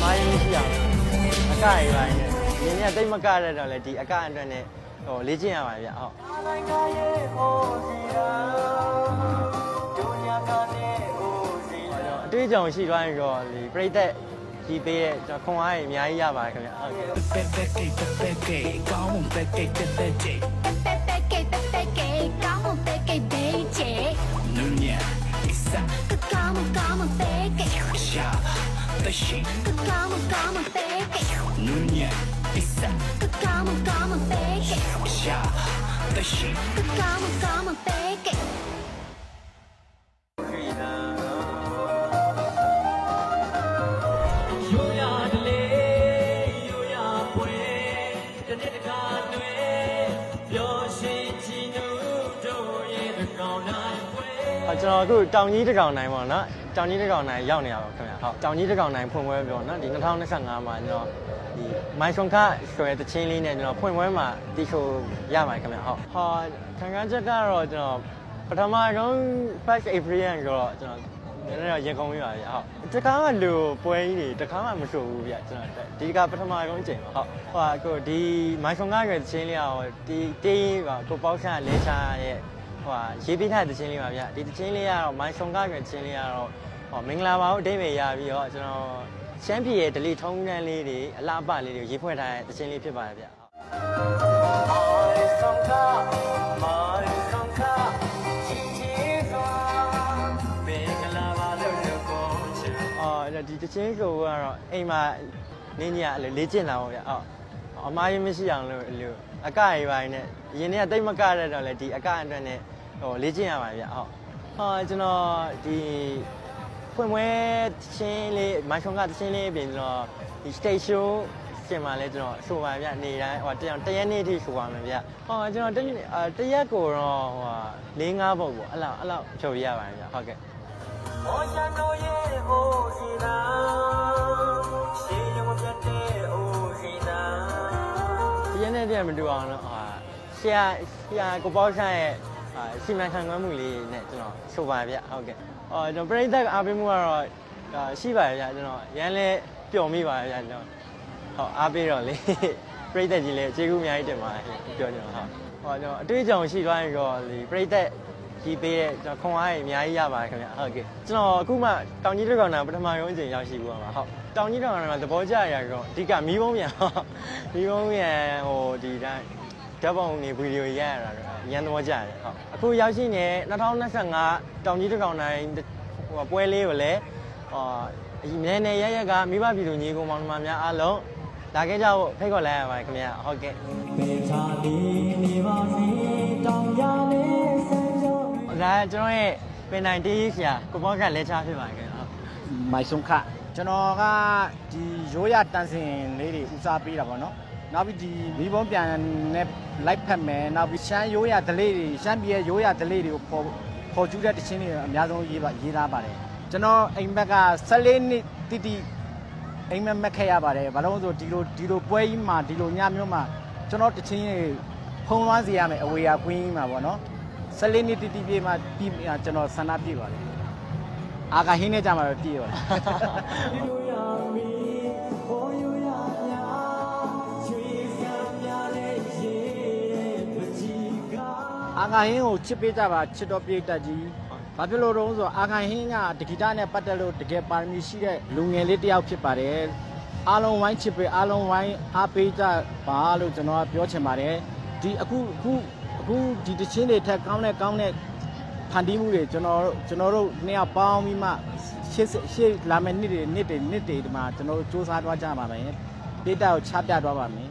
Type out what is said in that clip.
မားရင်းရှိအောင်အကရပိုင်းနဲ့ရင်းနဲ့တိတ်မကရတော့လေဒီအကအတွက်နဲ့ဟိုလေ့ကျင့်ရပါဗျဟုတ်အတွေ့အကြုံရှိသွားရင်တော့ဒီပြိတ္တကြီးပေးရဲ့ကျွန်တော်ခွန်အားကြီးအများကြီးရပါတယ်ခင်ဗျဟုတ်ကဲ့ကောင်းမှုပဲကိတ်တဲ့ကြိတ်ကောင်းမှုပဲကိတ်ဘေးကြိတ်နူညဒီစားကောင်းမှုပဲကိတ်ရှာတရှိကောင်းမှုပဲကိတ်နူညဒီစားကောင်းမှုပဲကိတ်ရှာတရှိကောင်းမှုပဲကိတ်ကျွန်တော်အခုတောင်ကြီးတကောင်နိုင်ပေါ့နော်တောင်ကြီးတကောင်နိုင်ရောက်နေရပါခင်ဗျဟုတ်တောင်ကြီးတကောင်နိုင်ဖွင့်ပွဲပြောနော်ဒီ2025မှာကျွန်တော်ဒီမိုင်ဆွန်ခဆိုတဲ့တချင်းလေးနဲ့ကျွန်တော်ဖွင့်ပွဲမှာတီချိုရပါတယ်ခင်ဗျဟုတ်ဟာခံခံချက်ကတော့ကျွန်တော်ပထမဆုံး first April ဆိုတော့ကျွန်တော်နည်းနည်းတော့ရေကုန်ပြီပါဗျဟုတ်တခါမှလူပွဲကြီးတွေတခါမှမဆိုဘူးဗျကျွန်တော်ဒီကပထမဆုံးအချိန်ပါဟုတ်ဟိုအခုဒီမိုင်ဆွန်ခရဲ့တချင်းလေးကဒီတေးကကိုပေါက်ဆန်းလဲချာရဲ့ဟိုရေးပြထားတဲ့ချင်းလေးပါဗျဒီချင်းလေးကတော့မိုင်းဆုံကားရဲ့ချင်းလေးကတော့ဟောမင်္ဂလာပါဦးအတိတ်ပဲရပြီးတော့ကျွန်တော်ရှမ်းပြည်ရဲ့ဒလီထုံးတန်းလေးတွေအလားအပလေးတွေရေးဖွဲ့ထားတဲ့ချင်းလေးဖြစ်ပါတယ်ဗျဒီတချင်းကိုကတော့အိမ်မှာနင်းကြီးကလေ့ကျင့်လာပါဗျဟုတ်အမားကြီးမရှိအောင်လို့အကရပိုင်းနဲ့ရင်းနဲ့တိတ်မကရတော့လေဒီအကအတွက်နဲ့ဟိုလေ့ကျင့်ရပါဗျဟုတ်ကျွန်တော်ဒီဖွင့်ပွဲချင်းလေးမိုင်းချုံကတချင်းလေးပြင်ကျွန်တော်ဒီ stage show ကျင်မှာလဲကျွန်တော်ဆိုပါဗျနေတိုင်းဟိုတရက်နေ့ထိဆိုပါမယ်ဗျကျွန်တော်တရက်ကိုတော့ဟို4-5ပုတ်ပေါ့အဲ့လောက်ဖြုတ်ရပါတယ်ဗျဟုတ်ကဲ့ဒီနေ့တည်းမတူအောင်တော့ဆရာကိုပေါဆိုင်ရဲ့စီမံခန့်ခွဲမှုလေးနဲ့ကျွန်တော်ဆိုပါဗျဟုတ်ကဲ့ကျွန်တော်ပရိသတ်အားပေးမှုကတော့ရှိပါရဲ့ဗျကျွန်တော်ရန်လဲပျော်မိပါရဲ့ဗျကျွန်တော်ဟုတ်အားပေးတော့လေပရိသတ်ကြီးလည်းကျေးဇူးအများကြီးတင်ပါတယ်ပြောကျွန်တော်ဟုတ်ကျွန်တော်အတွေ့အကြုံရှိသွားရင်တော့ဒီပရိသတ်ကြီးပေးတဲ့ကျွန်တော်ခွန်အားကြီးအများကြီးရပါတယ်ခင်ဗျဟုတ်ကဲ့ကျွန်တော်အခုမှတောင်ကြီးတကောင်နာပထမဆုံးအချိန်ရောက်ရှိဘူးပါဟုတ်တောင်ကြီးတကောင်နာမှာသဘောကျရတော့အဓိကမီးပုံးပြန်မီးပုံးပြန်ဟိုဒီတိုင်းဓာတ်ပုံနေဗီဒီယိုရရတာရန်သဘောကျတယ်ဟုတ်အခုရောက်ရှိနေ2025တောင်ကြီးတကောင်နိုင်ဟိုပွဲလေးကိုလည်းနည်းနည်းရရကမိဘပြည်သူညီကောင်မောင်နှမများအားလုံးလာခဲ့ကြဖို့ဖိတ်ခေါ်လိုက်ရပါတယ်ခင်ဗျဟုတ်ကဲ့ပေချာဒီနေပါစေတောင်ရလေးဆန်းကျော်ဒါကျွန်တော်ရဲ့ပင်နိုင်တေးဆရာကိုပေါကလက်ချဖြစ်ပါတယ်ခင်ဗျမိုင်ဆုံခကျွန်တော်ကဒီရိုးရတန်စင်လေးတွေဦးစားပေးတာပေါ့နော်နောက်ပြီးဒီမီးပုံးပြန်နဲ့လိုက်ဖက်မယ်နောက်ပြီးရှမ်းရိုးရဒလေးတွေရှမ်းပြည်ရဲ့ရိုးရဒလေးတွေကိုပေါ်ကျူးတဲ့တခြင်းတွေအများဆုံးရေးထားပါတယ်ကျွန်တော်အိမ်ဘက်က14နှစ်တိအိမ်မက်ခဲ့ရပါတယ်ဘာလို့ဆိုဒီလိုပွဲကြီးမှာဒီလိုညမျိုးမှာကျွန်တော်တခြင်းတွေဖုံးလွှမ်းစေရမယ်အဝေးရကွင်းကြီးမှာပေါ့နော်14နှစ်တိပြေးမှပြီးကျွန်တော်ဆန္ဒပြည့်ပါတယ်အာကဟင်းနဲ့ကြမှာတော့ပြည့်ပါတယ်အာဂိုင်းကိုချစ်ပေးကြပါချစ်တော်ပြည့်တတ်ကြီးဘာဖြစ်လို့တော့ဆိုအာဂိုင်းကတဂီတနဲ့ပတ်သက်လို့တကယ်ပါရမီရှိတဲ့လူငယ်လေးတစ်ယောက်ဖြစ်ပါတယ်အားလုံးဝိုင်းချစ်ပေးအားလုံးဝိုင်းအားပေးကြပါလို့ကျွန်တော်ပြောချင်ပါတယ်ဒီအခုဒီတချင်းတွေထက်ကောင်းတဲ့ဖန်တီးမှုတွေကျွန်တော်တို့နှစ်ယောက်ပေါင်းပြီးမှရှေ့လာမယ့်နှစ်တွေဒီမှာကျွန်တော်တို့စူးစမ်းသွားကြပါမယ်ဒေတာကိုချပြသွားပါမယ်